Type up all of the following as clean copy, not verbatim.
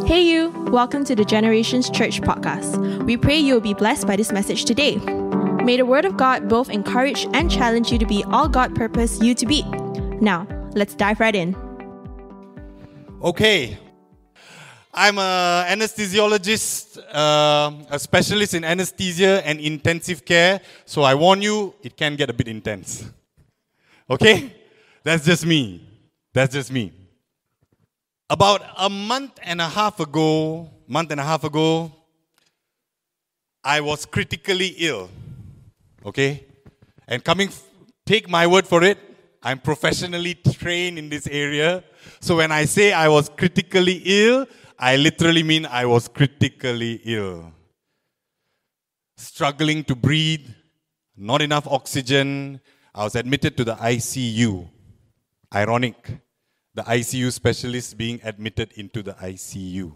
Hey you, welcome to the Generations Church podcast. We pray you'll be blessed by this message today. May the Word of God both encourage and challenge you to be all God purposed you to be. Now, let's dive right in. Okay, I'm an anesthesiologist, a specialist in anesthesia and intensive care. So I warn you, it can get a bit intense. Okay? That's just me. About a month and a half ago, I was critically ill. Okay? And take my word for it, I'm professionally trained in this area. So when I say I was critically ill, I literally mean I was critically ill. Struggling to breathe, not enough oxygen. I was admitted to the ICU. Ironic. The ICU specialist being admitted into the ICU.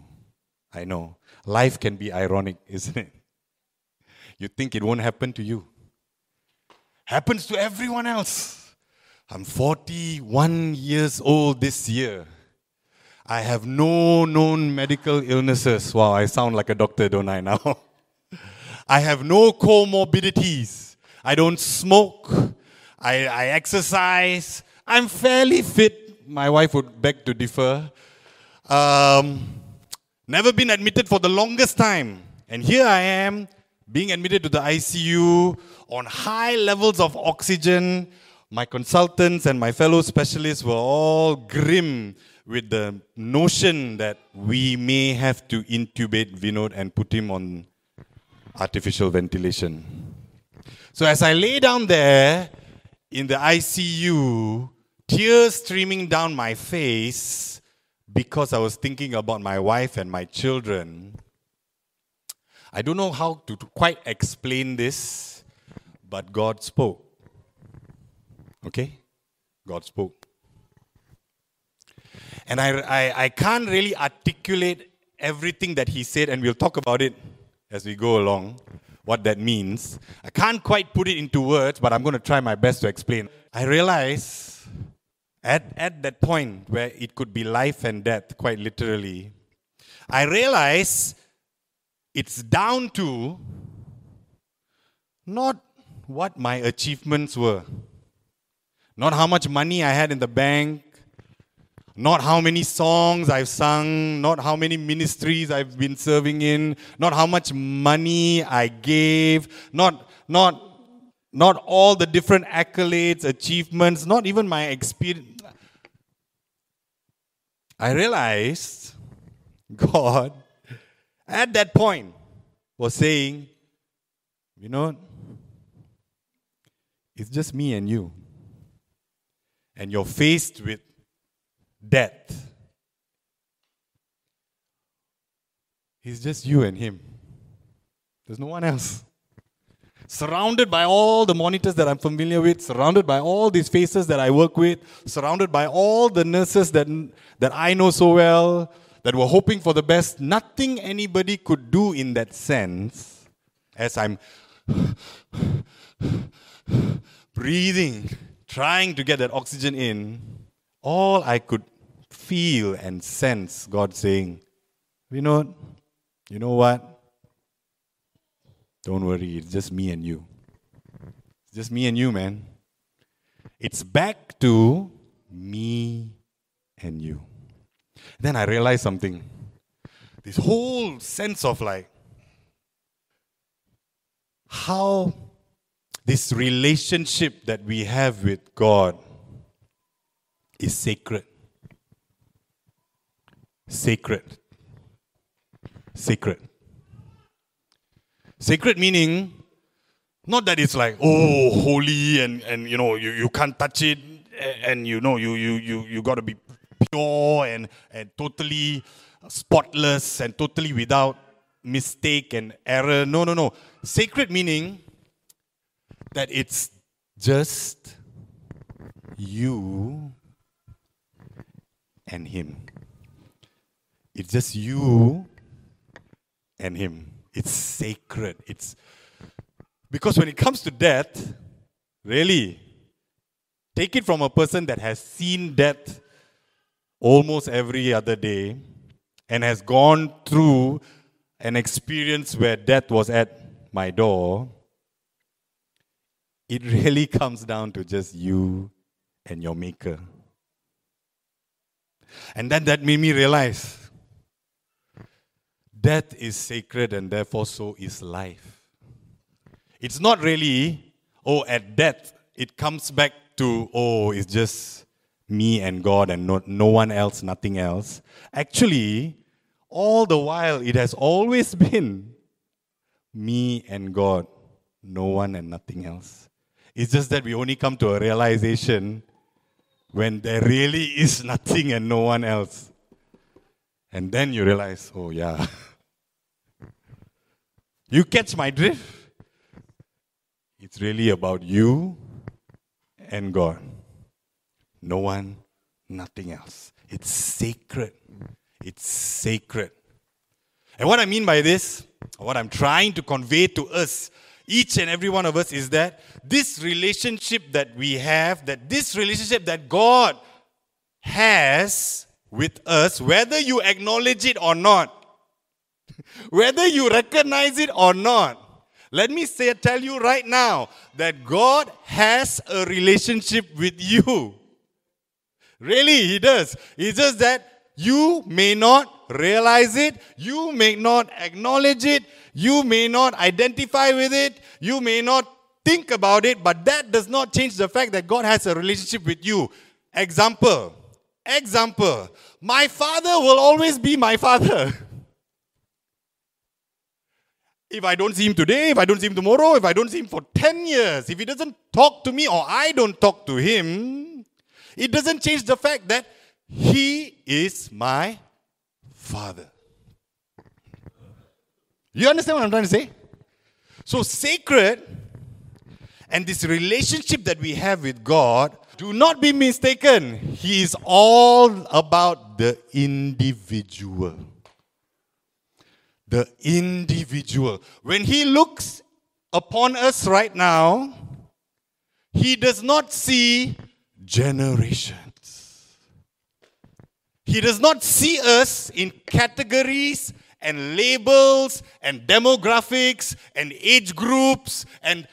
I know. Life can be ironic, isn't it? You think it won't happen to you. Happens to everyone else. I'm 41 years old this year. I have no known medical illnesses. Wow, I sound like a doctor, don't I now? I have no comorbidities. I don't smoke. I exercise. I'm fairly fit. My wife would beg to differ. Never been admitted for the longest time. And here I am, being admitted to the ICU on high levels of oxygen. My consultants and my fellow specialists were all grim with the notion that we may have to intubate Vinod and put him on artificial ventilation. So as I lay down there in the ICU, tears streaming down my face because I was thinking about my wife and my children. I don't know how to quite explain this, but God spoke. Okay? God spoke. And I can't really articulate everything that He said, and we'll talk about it as we go along, what that means. I can't quite put it into words, but I'm going to try my best to explain. I realize at that point where it could be life and death, quite literally, I realize it's down to not what my achievements were, not how much money I had in the bank, not how many songs I've sung, not how many ministries I've been serving in, not how much money I gave, not all the different accolades, achievements, not even my experience. I realized God, at that point, was saying, Vinod, it's just me and you. And you're faced with death. It's just you and Him. There's no one else. Surrounded by all the monitors that I'm familiar with, surrounded by all these faces that I work with, surrounded by all the nurses that I know so well, that were hoping for the best. Nothing anybody could do in that sense, as I'm breathing, trying to get that oxygen in, all I could feel and sense God saying, Vinod, you know what? Don't worry, it's just me and you. It's just me and you, man. It's back to me and you. Then I realized something. This whole sense of how this relationship that we have with God is sacred. Sacred. Sacred. Sacred meaning, not that it's holy and you can't touch it and you got to be pure and totally spotless and totally without mistake and error. No. Sacred meaning that it's just you and Him. It's just you and Him. It's sacred. It's because when it comes to death, really, take it from a person that has seen death almost every other day, and has gone through an experience where death was at my door, it really comes down to just you and your Maker. And then that made me realize death is sacred and therefore so is life. It's not really, at death, it comes back to, it's just me and God and no one else, nothing else. Actually, all the while, it has always been me and God, no one and nothing else. It's just that we only come to a realization when there really is nothing and no one else. And then you realize, yeah. You catch my drift? It's really about you and God. No one, nothing else. It's sacred. It's sacred. And what I mean by this, what I'm trying to convey to us, each and every one of us, is that this relationship that we have, that this relationship that God has with us, whether you acknowledge it or not, whether you recognize it or not, let me tell you right now that God has a relationship with you. Really, He does. It's just that you may not realize it, you may not acknowledge it, you may not identify with it, you may not think about it, but that does not change the fact that God has a relationship with you. Example. My father will always be my father. If I don't see him today, if I don't see him tomorrow, if I don't see him for 10 years, if he doesn't talk to me or I don't talk to him, it doesn't change the fact that he is my father. You understand what I'm trying to say? So sacred and this relationship that we have with God, do not be mistaken. He is all about the individual. The individual. When He looks upon us right now, He does not see generations. He does not see us in categories and labels and demographics and age groups and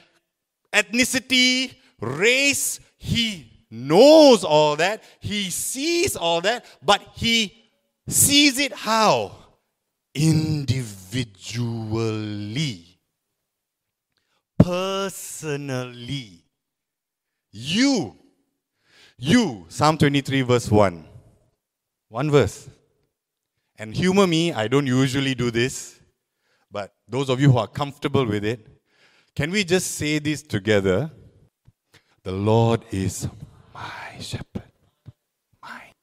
ethnicity, race. He knows all that. He sees all that. But He sees it how? Individually. Personally. You, Psalm 23 verse 1. One verse. And humor me, I don't usually do this, but those of you who are comfortable with it, can we just say this together? The Lord is my shepherd. Mine.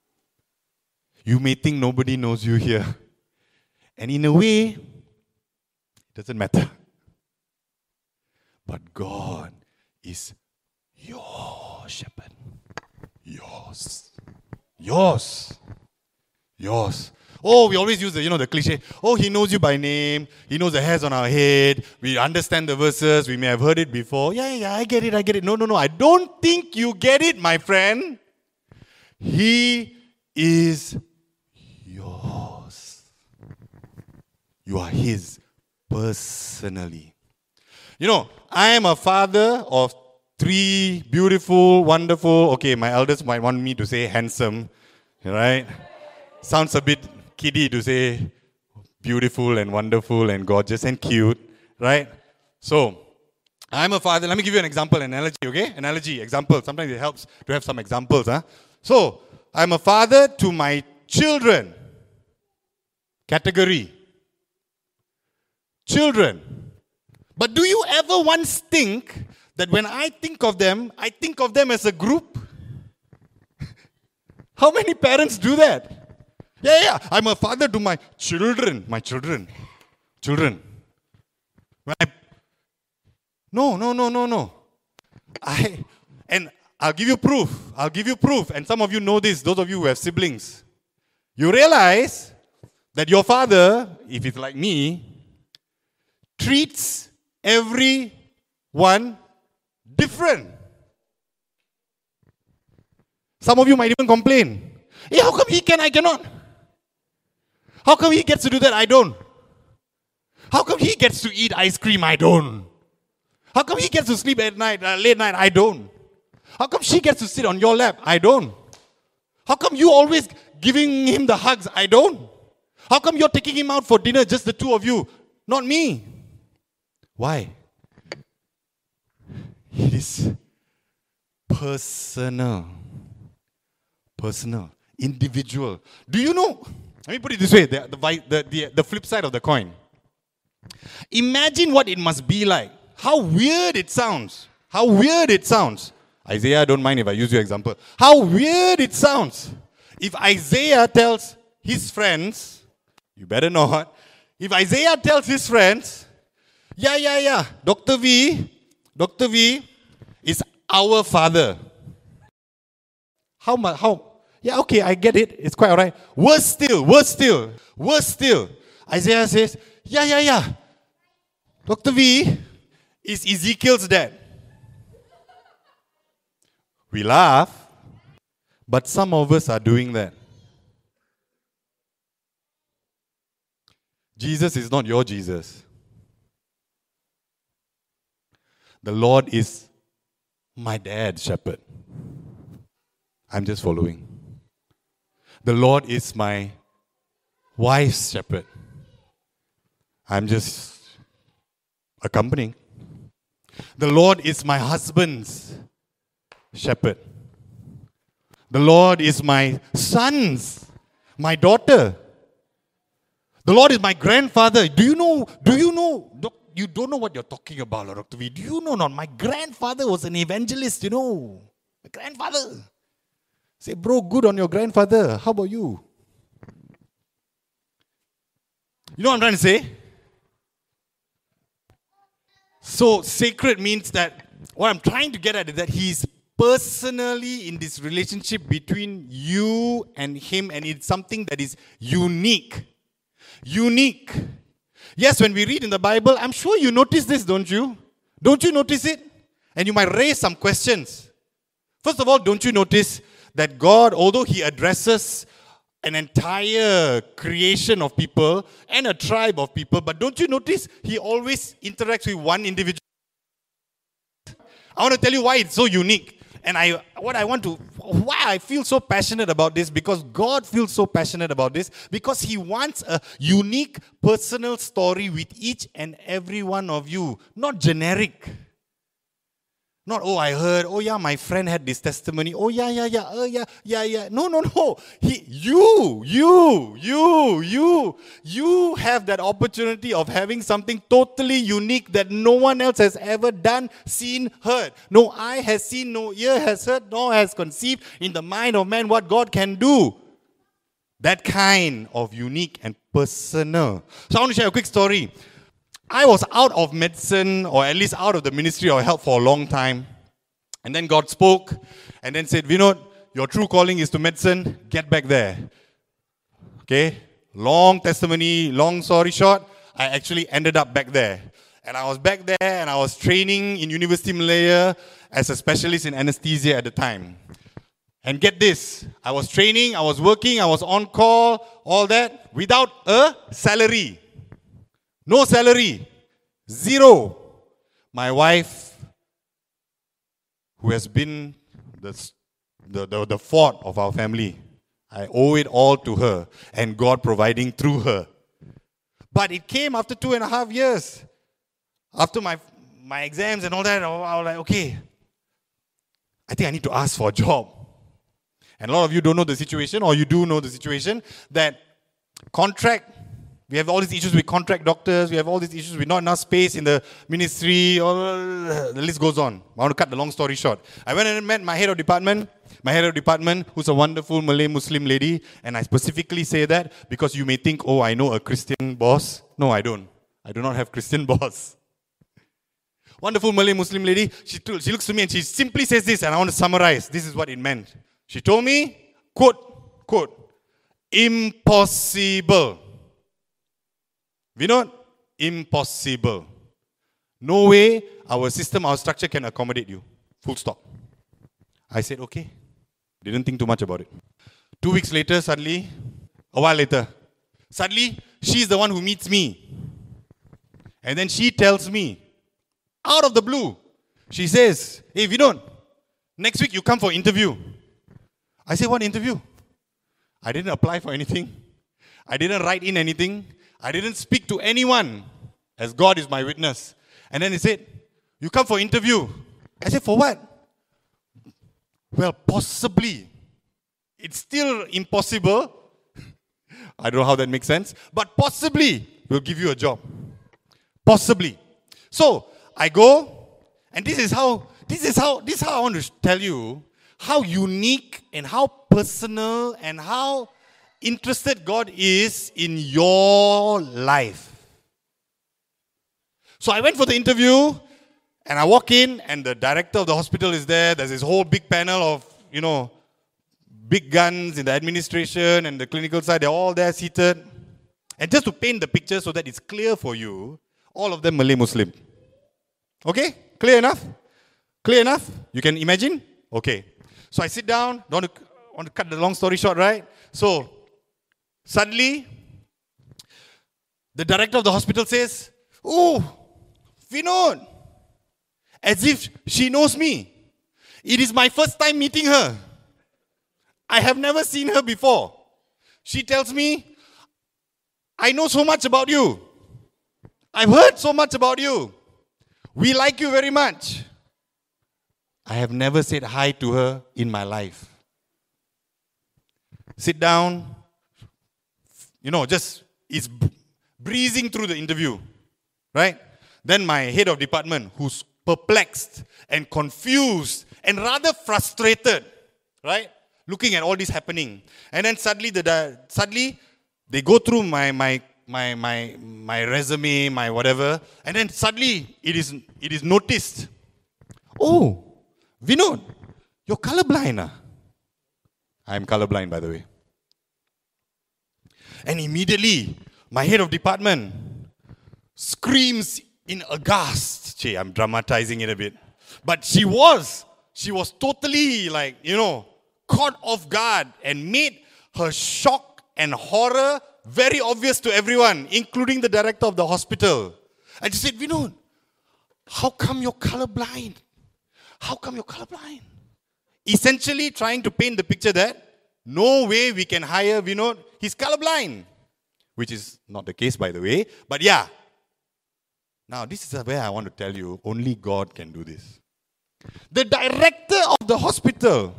You may think nobody knows you here. And in a way, it doesn't matter. But God is your shepherd. Yours. Oh, we always use the cliche. Oh, He knows you by name. He knows the hairs on our head. We understand the verses. We may have heard it before. Yeah, I get it. No. I don't think you get it, my friend. He is yours. You are His personally. I am a father of 3 beautiful, wonderful, okay, my elders might want me to say handsome, right? Sounds a bit kiddie to say beautiful and wonderful and gorgeous and cute, right? So, I'm a father. Let me give you an example, analogy, okay? Analogy, example. Sometimes it helps to have some examples. So, I'm a father to my children. Category. Children. But do you ever once think that when I think of them as a group? How many parents do that? Yeah. I'm a father to my children. Children. No. I'll give you proof. And some of you know this, those of you who have siblings. You realize that your father, if he's like me, treats everyone different. Some of you might even complain. Hey, how come he can, I cannot? How come he gets to do that? I don't. How come he gets to eat ice cream? I don't. How come he gets to sleep at night, late night? I don't. How come she gets to sit on your lap? I don't. How come you always giving him the hugs? I don't. How come you're taking him out for dinner, just the two of you? Not me. Why? It is personal. Personal. Individual. Do you know? Let me put it this way, the flip side of the coin. Imagine what it must be like. How weird it sounds. How weird it sounds. Isaiah, don't mind if I use your example. How weird it sounds. If Isaiah tells his friends, you better not. If Isaiah tells his friends, Dr. V is our father. How? Yeah, okay, I get it. It's quite all right. Worse still. Isaiah says, Dr. V is Ezekiel's dad. We laugh, but some of us are doing that. Jesus is not your Jesus. The Lord is my dad's shepherd. I'm just following. The Lord is my wife's shepherd. I'm just accompanying. The Lord is my husband's shepherd. The Lord is my son's, my daughter. The Lord is my grandfather. Do you know? You don't know what you're talking about, Dr. V. Do you know not? My grandfather was an evangelist, My grandfather. Say, bro, good on your grandfather. How about you? You know what I'm trying to say? So, sacred means that, what I'm trying to get at is that he's personally in this relationship between you and him, and it's something that is unique. Unique. Yes, when we read in the Bible, I'm sure you notice this, don't you? Don't you notice it? And you might raise some questions. First of all, don't you notice that God, although he addresses an entire creation of people and a tribe of people, but don't you notice he always interacts with one individual? I want to tell you why it's so unique. And why I feel so passionate about this, because God feels so passionate about this, because he wants a unique personal story with each and every one of you, not generic. Not, oh, I heard, oh yeah, my friend had this testimony, oh yeah. No. You have that opportunity of having something totally unique that no one else has ever done, seen, heard. No eye has seen, no ear has heard, nor has conceived in the mind of man what God can do. That kind of unique and personal. So I want to share a quick story. I was out of medicine, or at least out of the ministry of health for a long time. And then God spoke and then said, Vinod, your true calling is to medicine. Get back there. Okay? Long testimony, long story short, I actually ended up back there. And I was back there and I was training in University Malaya as a specialist in anesthesia at the time. And get this, I was training, I was working, I was on call, all that, without a salary. No salary. Zero. My wife, who has been the fort of our family, I owe it all to her, and God providing through her. But it came after 2.5 years. After my exams and all that, I was like, okay, I think I need to ask for a job. And a lot of you don't know the situation, or you do know the situation, that we have all these issues with contract doctors, we have all these issues with not enough space in the ministry, the list goes on. I want to cut the long story short. I went and met my head of department, who's a wonderful Malay Muslim lady, and I specifically say that because you may think, oh, I know a Christian boss. No, I don't. I do not have Christian boss. Wonderful Malay Muslim lady, she looks to me and she simply says this, and I want to summarize. This is what it meant. She told me, quote, impossible. Vinod, impossible. No way our system, our structure can accommodate you. Full stop. I said, okay. Didn't think too much about it. 2 weeks later, a while later, Suddenly, she's the one who meets me. And then she tells me, out of the blue, she says, hey Vinod, next week you come for interview. I say, what interview? I didn't apply for anything. I didn't write in anything. I didn't speak to anyone, as God is my witness. And then he said, you come for interview. I said, for what? Well, possibly. It's still impossible. I don't know how that makes sense. But possibly, we'll give you a job. Possibly. So, I go, and this is how I want to tell you how unique and how personal and how interested God is in your life. So I went for the interview, and I walk in, and the director of the hospital is there. There's this whole big panel of, big guns in the administration and the clinical side. They're all there seated. And just to paint the picture so that it's clear for you, all of them Malay Muslim. Okay? Clear enough? Clear enough? You can imagine? Okay. So I sit down. Don't want to cut the long story short, right? So, suddenly, the director of the hospital says, oh, Vinod, as if she knows me. It is my first time meeting her. I have never seen her before. She tells me, I know so much about you. I've heard so much about you. We like you very much. I have never said hi to her in my life. Sit down. It's breezing through the interview. Right? Then my head of department, who's perplexed and confused and rather frustrated, right? Looking at all this happening. And then suddenly they go through my resume, my whatever, and then suddenly it is noticed. Oh, Vinod, you're colorblind. I'm colorblind, by the way. And immediately, my head of department screams in aghast. I'm dramatizing it a bit. But she was totally caught off guard and made her shock and horror very obvious to everyone, including the director of the hospital. And she said, Vinod, how come you're colorblind? How come you're colorblind? Essentially trying to paint the picture that no way we can hire Vinod. He's colorblind. Which is not the case, by the way. But yeah. Now, this is where I want to tell you, only God can do this. The director of the hospital,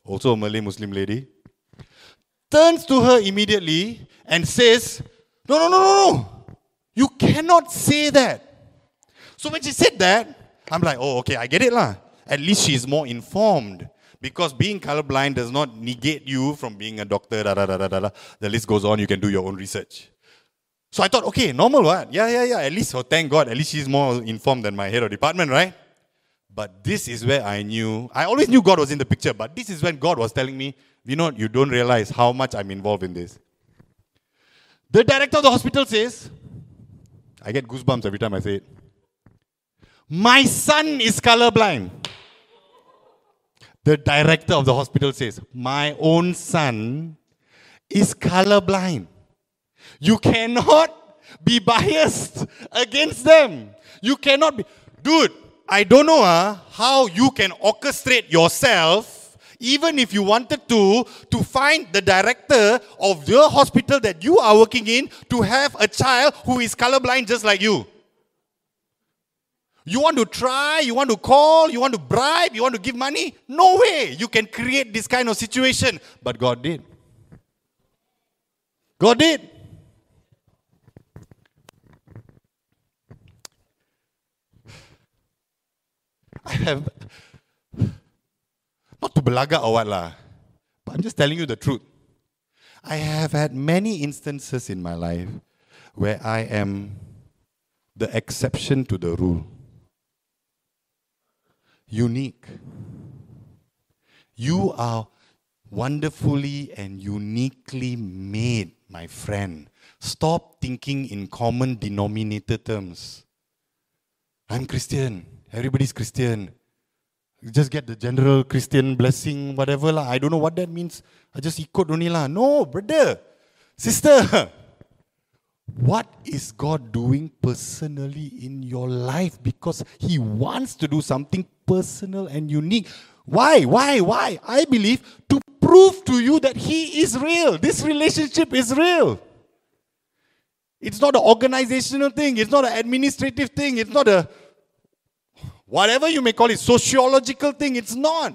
also a Malay Muslim lady, turns to her immediately and says, no. You cannot say that. So when she said that, I'm like, oh, okay, I get it lah. At least she's more informed. Because being colorblind does not negate you from being a doctor, The list goes on, you can do your own research. So I thought, okay, normal what? Yeah. At least, thank God, at least she's more informed than my head of department, right? But this is where I always knew God was in the picture, but this is when God was telling me, Vinod, you don't realize how much I'm involved in this. The director of the hospital says, I get goosebumps every time I say it. My son is colorblind. The director of the hospital says, my own son is colorblind. You cannot be biased against them. You cannot be. Dude, I don't know how you can orchestrate yourself, even if you wanted to find the director of your hospital that you are working in to have a child who is colorblind just like you. You want to try, you want to call, you want to bribe, you want to give money? No way you can create this kind of situation. But God did. God did. I have, not to belaga or what lah, but I'm just telling you the truth. I have had many instances in my life where I am the exception to the rule. Unique. You are wonderfully and uniquely made, my friend. Stop thinking in common denominator terms. I'm Christian. Everybody's Christian. You just get the general Christian blessing, whatever lah. I don't know what that means. I just ikut only lah. No, brother, sister. what is God doing personally in your life? Because He wants to do something personal and unique. Why? I believe to prove to you that He is real. This relationship is real. It's not an organizational thing. It's not an administrative thing. It's not a, whatever you may call it, sociological thing. It's not.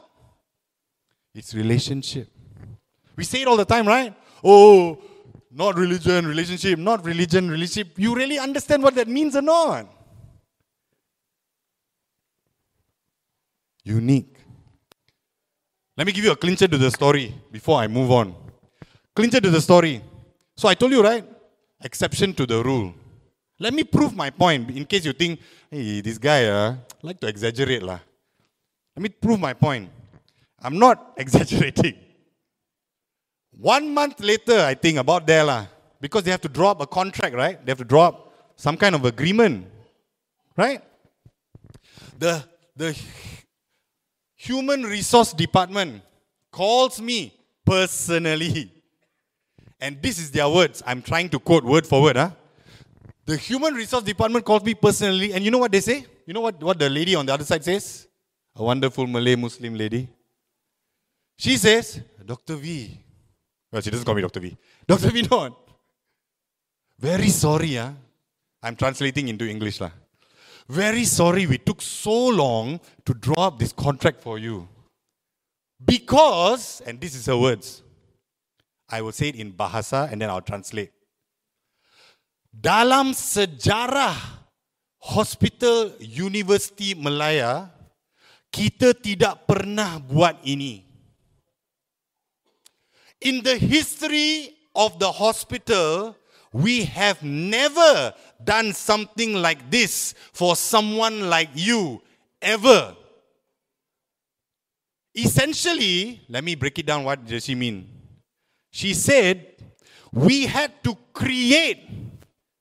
It's relationship. We say it all the time, right? Oh, not religion, relationship, not religion, relationship. You really understand what that means or not? Unique. Let me give you a clincher to the story before I move on. Clincher to the story. So I told you, right? Exception to the rule. Let me prove my point in case you think, hey, this guy like to exaggerate. Let me prove my point. I'm not exaggerating. 1 month later, I think, about there, because they have to draw up a contract, right? They have to draw up some kind of agreement, right? The Human Resource Department calls me personally. And this is their words. I'm trying to quote word for word. The Human Resource Department calls me personally. And you know what they say? You know what the lady on the other side says? A wonderful Malay Muslim lady. She says, Dr. V. Well, she doesn't call me Dr. V. Dr. Vinod. Very sorry. I'm translating into English. Very sorry we took so long to draw up this contract for you. Because, and this is her words, I will say it in Bahasa and then I'll translate. Dalam sejarah Hospital University Malaya, kita tidak pernah buat ini. In the history of the hospital, we have never done something like this for someone like you, ever. Essentially, let me break it down. What does she mean? She said, we had to create.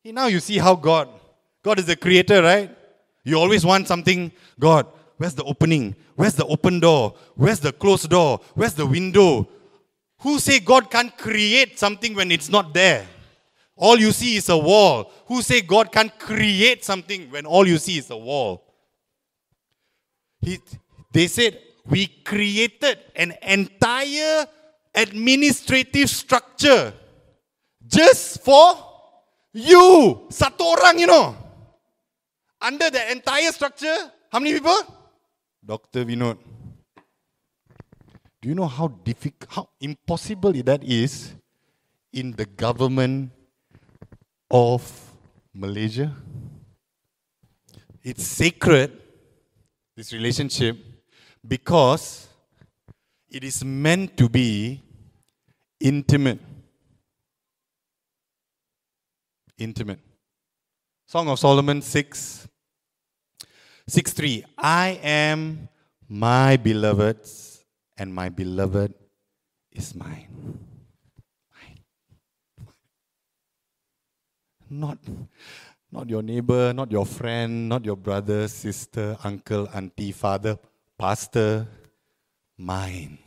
Now you see how God is the creator, right? You always want something. God, where's the opening? Where's the open door? Where's the closed door? Where's the window? Who say God can't create something when it's not there? All you see is a wall. Who say God can't create something when all you see is a wall? They said, we created an entire administrative structure just for you. Satu orang, you know. Under the entire structure, how many people? Dr. Vinod. Do you know how difficult, how impossible that is in the government of Malaysia? It's sacred, this relationship, because it is meant to be intimate. Intimate. Song of Solomon 6:3. I am my beloved's, and my beloved is mine. Not your neighbor, not your friend, not your brother, sister, uncle, auntie, father, pastor. Mine.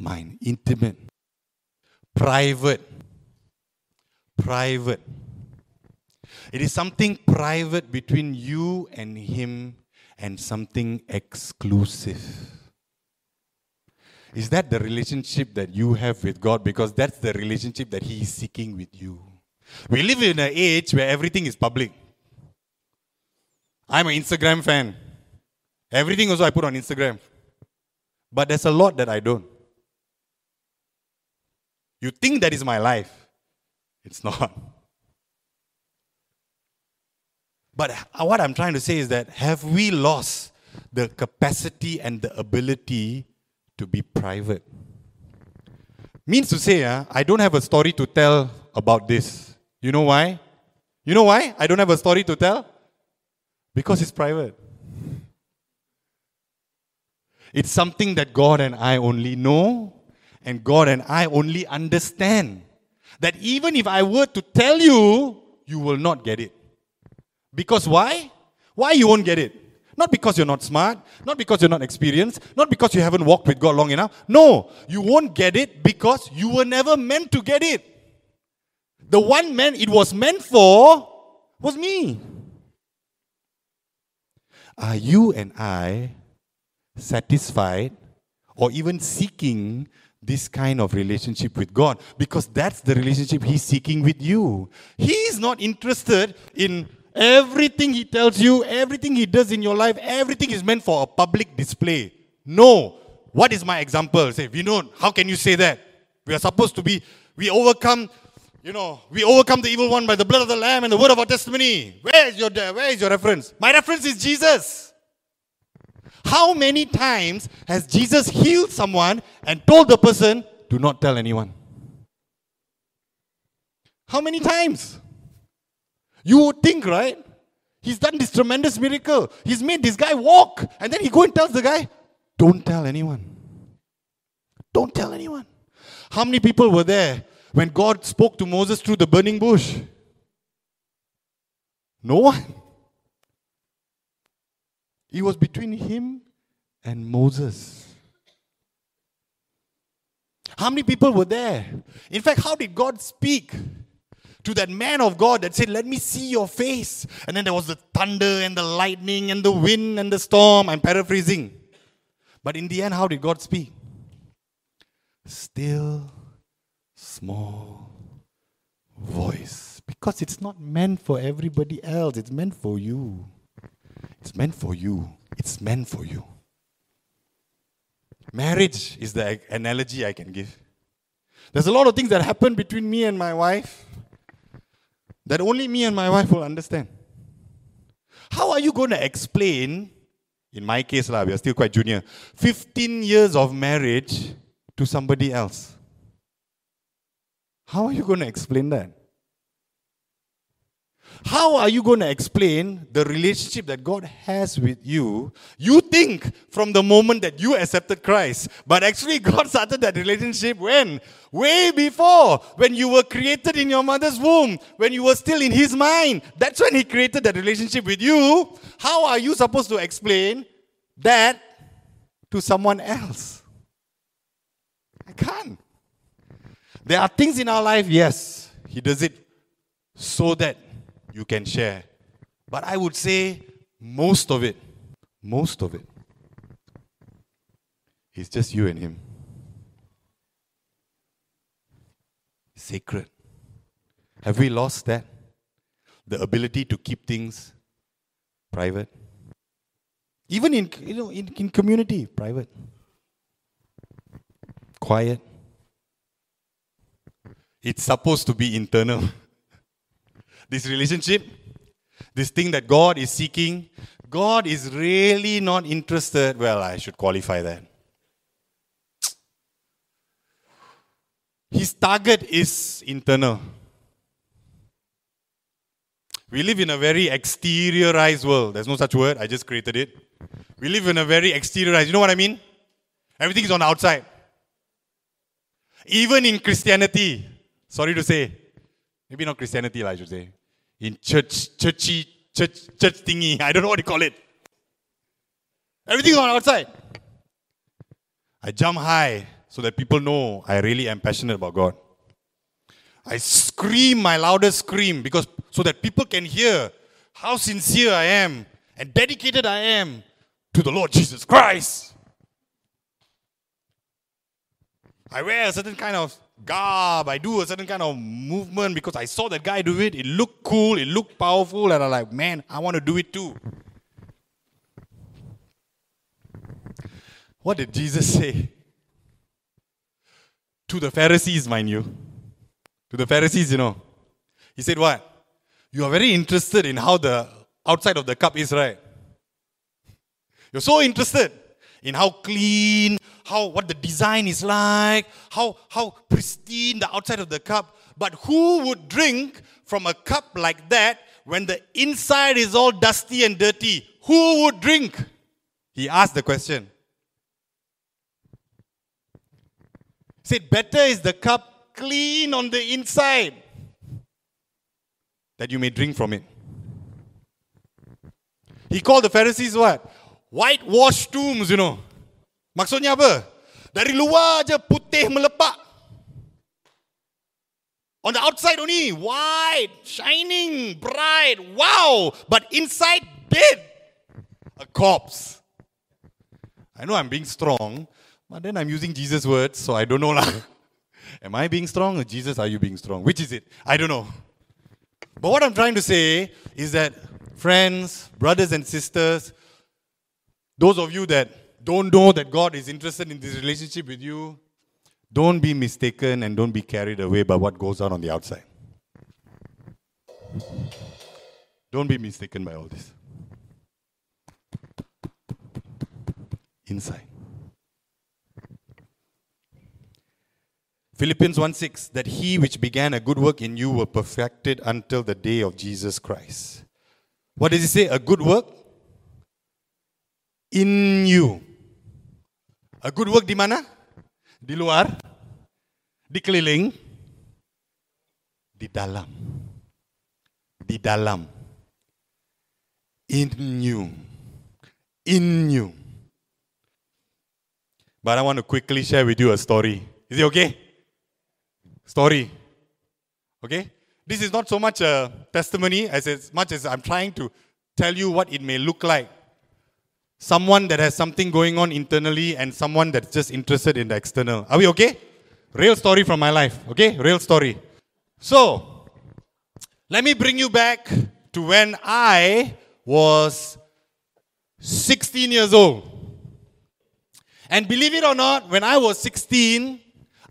Mine. Intimate. Private. Private. It is something private between you and Him, and something exclusive. Is that the relationship that you have with God? Because that's the relationship that He is seeking with you. We live in an age where everything is public. I'm an Instagram fan. Everything also I put on Instagram. But there's a lot that I don't. You think that is my life. It's not. But what I'm trying to say is that, have we lost the capacity and the ability to be private? Means to say, I don't have a story to tell about this. You know why? You know why I don't have a story to tell? Because it's private. It's something that God and I only know, and God and I only understand. That even if I were to tell you, you will not get it. Because why? Why you won't get it? Not because you're not smart, not because you're not experienced, not because you haven't walked with God long enough. No, you won't get it because you were never meant to get it. the one man it was meant for was me. Are you and I satisfied or even seeking this kind of relationship with God? Because that's the relationship He's seeking with you. He is not interested in everything He tells you, everything He does in your life, everything is meant for a public display. No. What is my example? Say, Vinod, how can you say that? We are supposed to be, we overcome the evil one by the blood of the Lamb and the word of our testimony. Where is your reference? My reference is Jesus. How many times has Jesus healed someone and told the person, do not tell anyone? How many times? You would think, right? He's done this tremendous miracle. He's made this guy walk. And then he goes and tells the guy, don't tell anyone. Don't tell anyone. How many people were there when God spoke to Moses through the burning bush? No one. It was between him and Moses. How many people were there? In fact, how did God speak to that man of God that said, let me see your face? And then there was the thunder and the lightning and the wind and the storm. I'm paraphrasing. But in the end, how did God speak? Still, small voice. Because it's not meant for everybody else. It's meant for you. It's meant for you. It's meant for you. Marriage is the analogy I can give. There's a lot of things that happen between me and my wife that only me and my wife will understand. How are you going to explain, in my case, we are still quite junior, 15 years of marriage to somebody else? How are you going to explain that? How are you going to explain the relationship that God has with you? You think from the moment that you accepted Christ, but actually God started that relationship when? Way before, when you were created in your mother's womb, when you were still in His mind. That's when He created that relationship with you. How are you supposed to explain that to someone else? I can't. There are things in our life, yes, He does it so that you can share. But I would say most of it is just you and Him. Sacred. Have we lost that? The ability to keep things private? Even in community, private. Quiet. It's supposed to be internal. This relationship, this thing that God is seeking, God is really not interested. Well, I should qualify that. His target is internal. We live in a very exteriorized world. There's no such word. I just created it. We live in a very exteriorized. You know what I mean? Everything is on the outside. Even in Christianity, sorry to say, maybe not Christianity, I should say. In church thingy, I don't know what you call it. Everything is on the outside. I jump high so that people know I really am passionate about God. I scream my loudest scream so that people can hear how sincere I am and dedicated I am to the Lord Jesus Christ. I wear a certain kind of garb, I do a certain kind of movement because I saw that guy do it. It looked cool, it looked powerful, and I'm like, man, I want to do it too. What did Jesus say? To the Pharisees, mind you. To the Pharisees, He said what? You are very interested in how the outside of the cup is, right? You're so interested in how clean, what the design is like, how pristine the outside of the cup. But who would drink from a cup like that when the inside is all dusty and dirty? Who would drink? He asked the question. He said, better is the cup clean on the inside that you may drink from it. He called the Pharisees what? Whitewashed tombs, Maksudnya apa? Dari luar je putih melepak. On the outside only, white, shining, bright, wow. But inside, dead. A corpse. I know I'm being strong, but then I'm using Jesus' words, so I don't know lah. Am I being strong or Jesus, are you being strong? Which is it? I don't know. But what I'm trying to say is that, friends, brothers and sisters, those of you that don't know that God is interested in this relationship with you, don't be mistaken and don't be carried away by what goes on the outside. Don't be mistaken by all this. Inside. Philippians 1:6, that he which began a good work in you will perfect it until the day of Jesus Christ. What does he say? A good work in you. A good work di mana? Di luar, di keliling, di dalam. Di dalam. In you. In you. But I want to quickly share with you a story. Is it okay? Story. Okay? This is not so much a testimony as much as I'm trying to tell you what it may look like. Someone that has something going on internally and someone that's just interested in the external. Are we okay? Real story from my life. Okay? Real story. So, let me bring you back to when I was 16 years old. And believe it or not, when I was 16,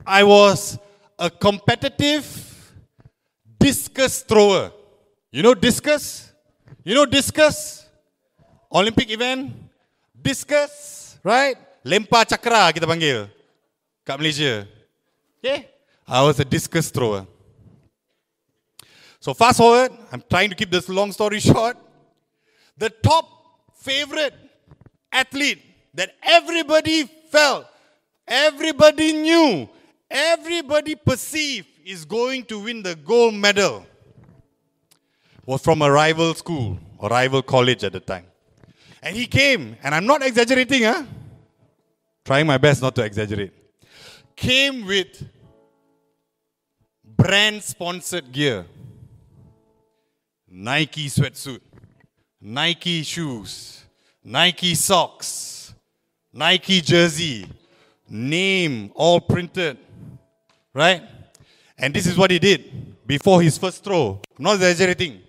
I was a competitive discus thrower. You know discus? You know discus? Olympic event? Discus, right? Lempar cakra kita panggil kat Malaysia. Okay? I was a discus thrower. So fast forward, I'm trying to keep this long story short. The top favorite athlete that everybody felt, everybody knew, everybody perceived is going to win the gold medal was from a rival school or rival college at the time. And he came, and I'm not exaggerating, trying my best not to exaggerate, came with brand-sponsored gear. Nike sweatsuit, Nike shoes, Nike socks, Nike jersey, name all printed, right? And this is what he did before his first throw. I'm not exaggerating.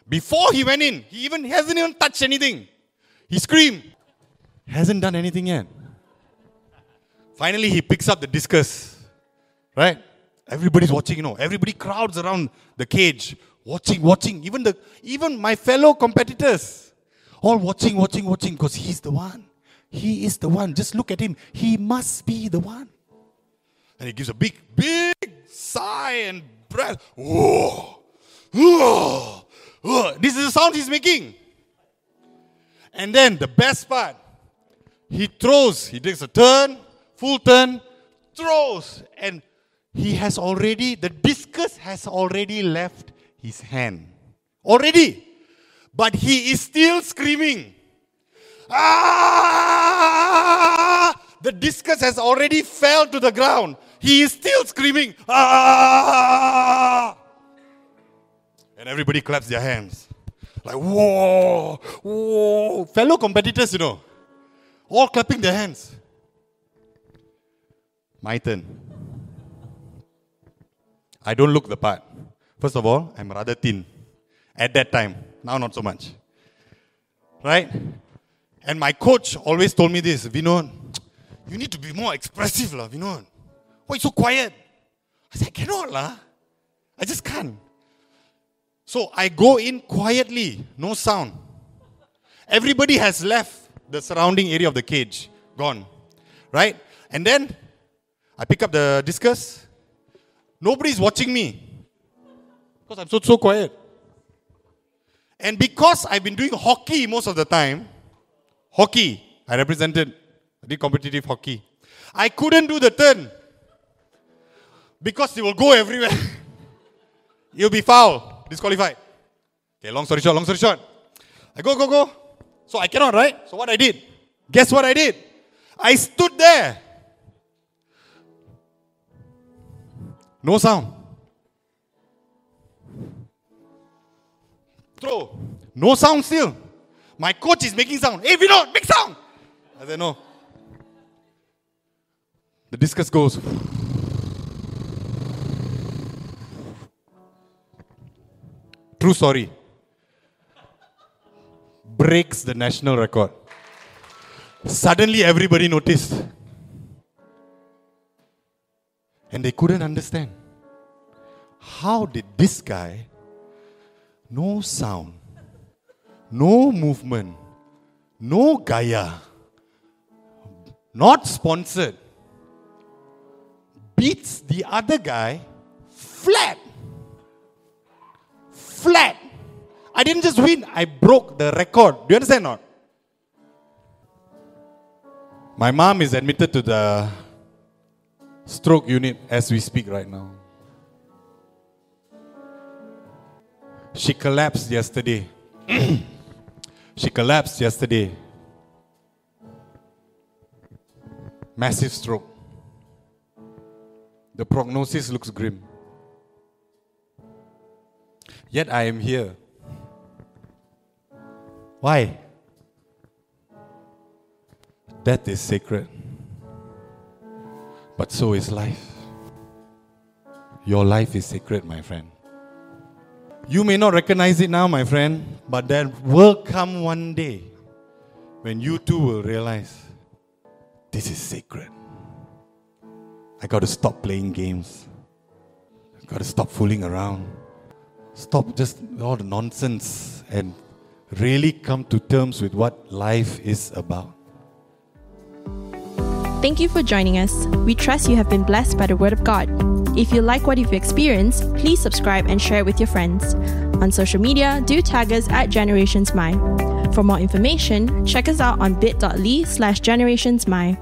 Before he went in, he hasn't even touched anything. He screamed, hasn't done anything yet. Finally, he picks up the discus, right? Everybody's watching, everybody crowds around the cage, watching. Even my fellow competitors, all watching, because he's the one. He is the one. Just look at him. He must be the one. And he gives a big sigh and breath. Whoa. Whoa. Whoa. This is the sound he's making. And then the best part, he throws. He takes a turn, full turn, throws. And the discus has already left his hand. Already. But he is still screaming. Ah! The discus has already fell to the ground. He is still screaming. Ah! And everybody claps their hands. Like, whoa, whoa. Fellow competitors, all clapping their hands. My turn. I don't look the part. First of all, I'm rather thin. At that time. Now not so much. Right? And my coach always told me this, Vinod, you need to be more expressive, lah, Vinod. Why so quiet? I said, I cannot, lah. I just can't. So I go in quietly, no sound. Everybody has left the surrounding area of the cage, gone. Right? And then I pick up the discus. Nobody's watching me. Because I'm so quiet. And because I've been doing hockey most of the time, I did competitive hockey. I couldn't do the turn. Because it will go everywhere. You'll be foul, disqualified. Okay, long story short. I go. So I cannot, right? So what I did? Guess what I did? I stood there. No sound. throw. No sound still. My coach is making sound. Hey, Vinod, make sound. I said, no. The discus goes. True story. Breaks the national record. Suddenly everybody noticed. And they couldn't understand. How did this guy, no sound, no movement, no gaya, not sponsored, beats the other guy flat. Flat. I didn't just win, I broke the record. Do you understand or not? My mom is admitted to the stroke unit as we speak right now. She collapsed yesterday. She collapsed yesterday. Massive stroke. The prognosis looks grim. Yet I am here. Why? Death is sacred. But so is life. Your life is sacred, my friend. You may not recognize it now, my friend, but there will come one day when you too will realize this is sacred. I got to stop playing games. I got to stop fooling around. Stop just all the nonsense and really come to terms with what life is about. Thank you for joining us. We trust you have been blessed by the Word of God. If you like what you've experienced, please subscribe and share it with your friends. On social media, do tag us at GenerationsMy. For more information, check us out on bit.ly/generationsmy.